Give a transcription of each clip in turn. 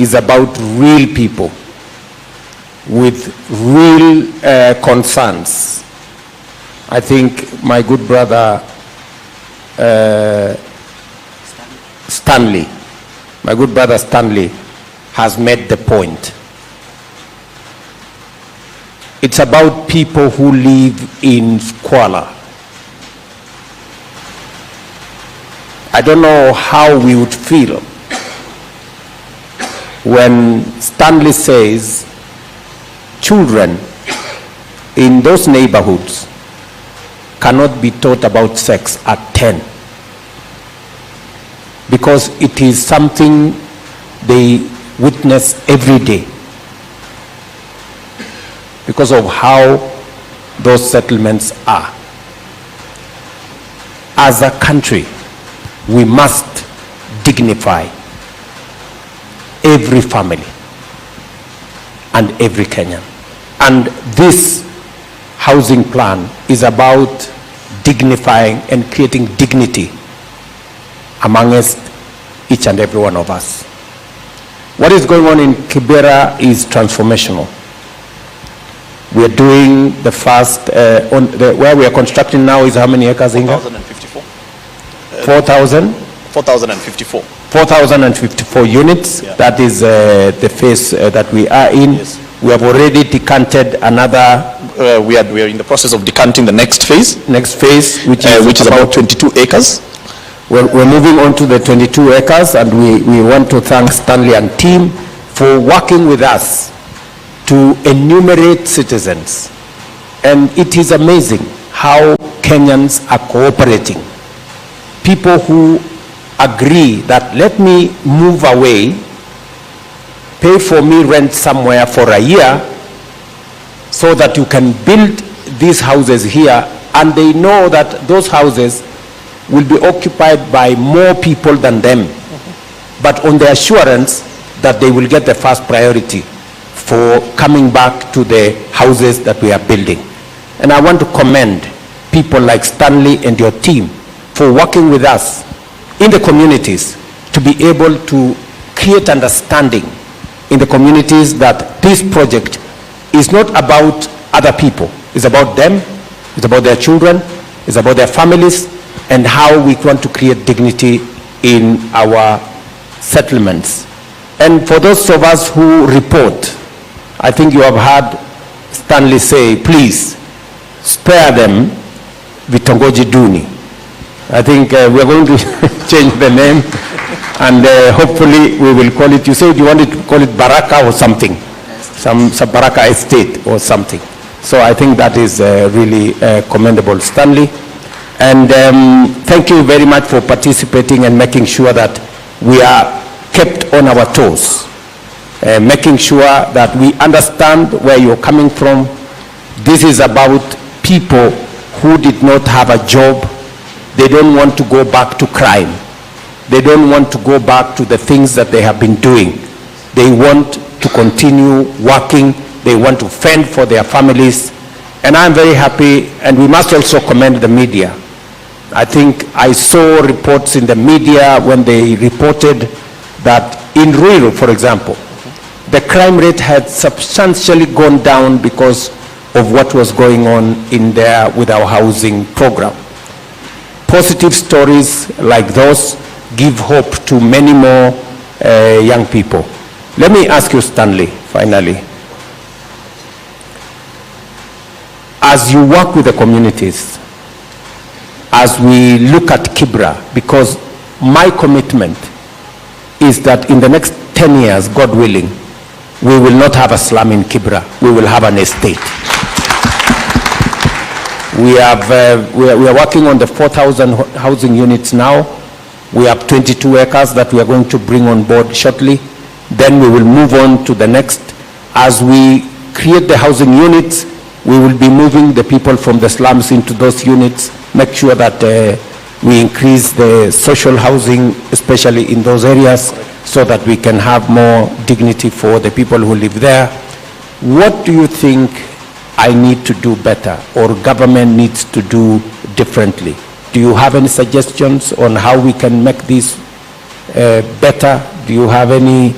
is about real people with real concerns. I think my good brother Stanley has made the point. It's about people who live in squalor. I don't know how we would feel when Stanley says children in those neighborhoods cannot be taught about sex at 10, because it is something they witness every day because of how those settlements are. As a country, we must dignify every family and every Kenyan. And this housing plan is about dignifying and creating dignity amongst each and every one of us. What is going on in Kibera is transformational. We are doing the first, where we are constructing now is how many acres, Inga? 4,054. 4,000? 4,054. 4,054 units. Yeah. That is the phase that we are in. Yes. We have already decanted another. We are in the process of decanting the next phase. Next phase, which is about 22 acres. We're moving on to the 22 acres, and we want to thank Stanley and team for working with us to enumerate citizens. And it is amazing how Kenyans are cooperating. People who agree that let me move away, pay for me rent somewhere for a year so that you can build these houses here, and they know that those houses will be occupied by more people than them, but on the assurance that they will get the first priority for coming back to the houses that we are building. And I want to commend people like Stanley and your team for working with us in the communities to be able to create understanding in the communities that this project is not about other people. It's about them, it's about their children, it's about their families, and how we want to create dignity in our settlements. And for those of us who report, I think you have heard Stanley say, please spare them Vitongoji Duni. I think we are going to change the name, and hopefully we will call it, you said you wanted to call it Baraka or something, some Baraka Estate or something. So I think that is really commendable, Stanley. And thank you very much for participating and making sure that we are kept on our toes, making sure that we understand where you're coming from. This is about people who did not have a job. They don't want to go back to crime. They don't want to go back to the things that they have been doing. They want to continue working. They want to fend for their families. And I'm very happy, and we must also commend the media. I think I saw reports in the media when they reported that in Ruto, for example, the crime rate had substantially gone down because of what was going on in there with our housing program. Positive stories like those give hope to many more young people. Let me ask you, Stanley, finally. As you work with the communities, as we look at Kibra, because my commitment is that in the next 10 years, God willing, we will not have a slum in Kibra. We will have an estate. We are working on the 4,000 housing units now. We have 22 acres that we are going to bring on board shortly. Then we will move on to the next. As we create the housing units, we will be moving the people from the slums into those units, make sure that we increase the social housing, especially in those areas, so that we can have more dignity for the people who live there. What do you think I need to do better, or government needs to do differently? Do you have any suggestions on how we can make this better? Do you have any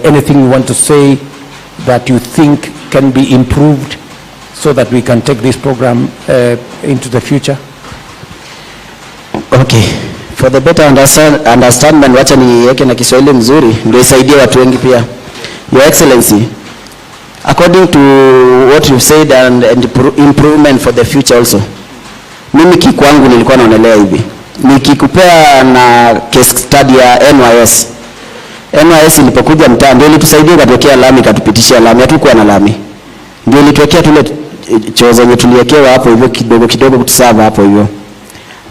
anything you want to say that you think can be improved so that we can take this program into the future? Okay. For the better understanding, wacha niweke na Kiswahili mzuri ndio isaidie watu wengi pia. Your Excellency, according to what you said and improvement for the future also, mimi kikwangu nilikuwa naonelea hivi. Nikikupea na case study ya NYS. NYS ilipokuja mtaa ndio ilitusaidia kutokea lami, katupitishia lami, hatukuwa na lami. Ndio ilitokea tule choo zenye tuliwekewa hapo hivyo kidogo kidogo kutusava hapo hivyo.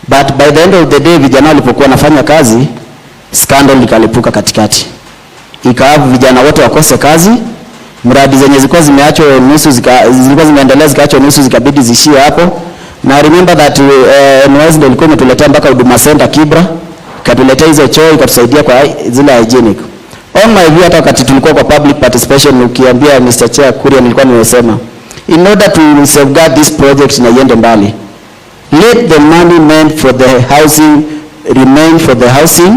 But by the end of the day, vijana walipokuwa nafanya kazi, scandal ikalipuka katikati. Ikawa vijana wote wakose kazi, mradi zenye zilikuwa zimeachwa nusu zilikuwa zimeendelea zikaachwa nusu zikabidi zishie hapo. Na I remember that NYS ndio ilikuwa imetuletea mpaka Huduma Center Kibra, ikatuletea hizo choo ikatusaidia kwa zile hygienic. On my view, hata wakati tulikuwa kwa public participation, ukiambia Mr. Chair Kuria nilikuwa nimesema, in order to safeguard this project na iende mbali, let the money meant for the housing remain for the housing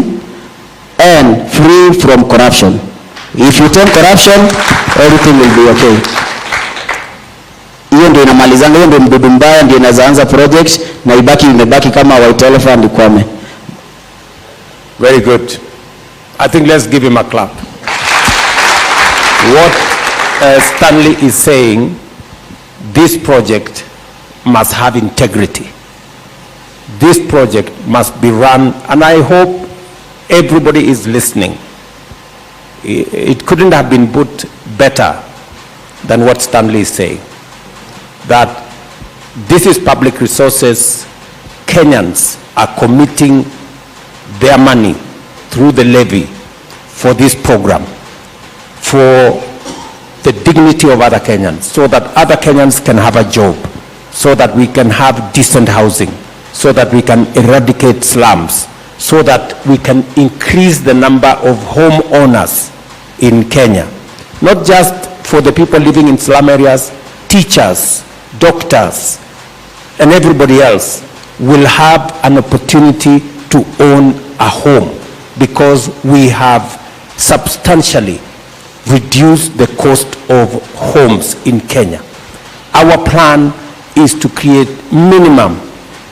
and free from corruption. If you take corruption, everything will be okay. Hiyo ndio inamalizanga, hiyo ndio mdudu mbaya ndio inaanza project na imebaki kama white elephant kwame. Very good. I think let's give him a clap. What Stanley is saying, this project must have integrity. This project must be run, and I hope everybody is listening. It couldn't have been put better than what Stanley is saying. That this is public resources. Kenyans are committing their money through the levy for this program, for the dignity of other Kenyans, so that other Kenyans can have a job, so that we can have decent housing, so that we can eradicate slums, so that we can increase the number of homeowners in Kenya. Not just for the people living in slum areas, teachers, doctors, and everybody else will have an opportunity to own a home, because we have substantially reduced the cost of homes in Kenya. Our plan is to create minimum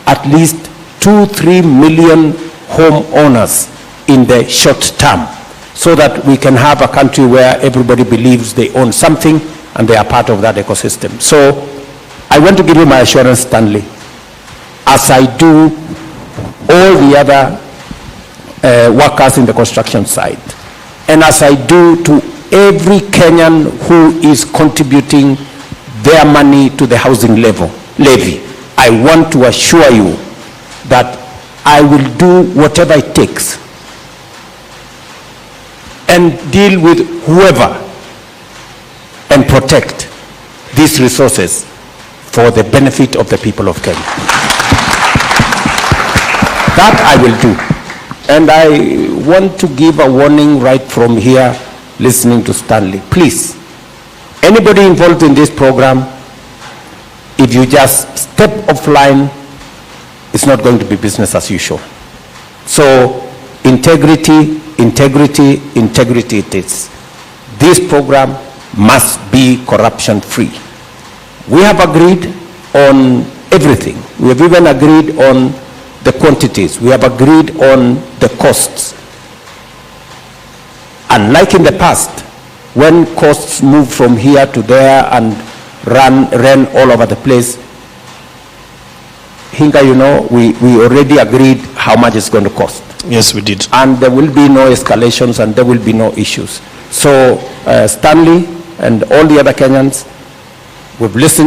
at least 2-3 million homeowners in the short term, so that we can have a country where everybody believes they own something and they are part of that ecosystem. So I want to give you my assurance, Stanley, as I do all the other workers in the construction site, and as I do to every Kenyan who is contributing their money to the housing levy, I want to assure you that I will do whatever it takes and deal with whoever and protect these resources for the benefit of the people of Kenya. That I will do. And I want to give a warning right from here, listening to Stanley. Please, anybody involved in this program, if you just step offline, it's not going to be business as usual. So integrity, integrity, integrity it is. This program must be corruption free. We have agreed on everything. We have even agreed on the quantities. We have agreed on the costs. Unlike in the past, when costs move from here to there and ran all over the place, Hinga, you know, we already agreed how much it's going to cost. Yes, we did. And there will be no escalations and there will be no issues. So Stanley and all the other Kenyans, we've listened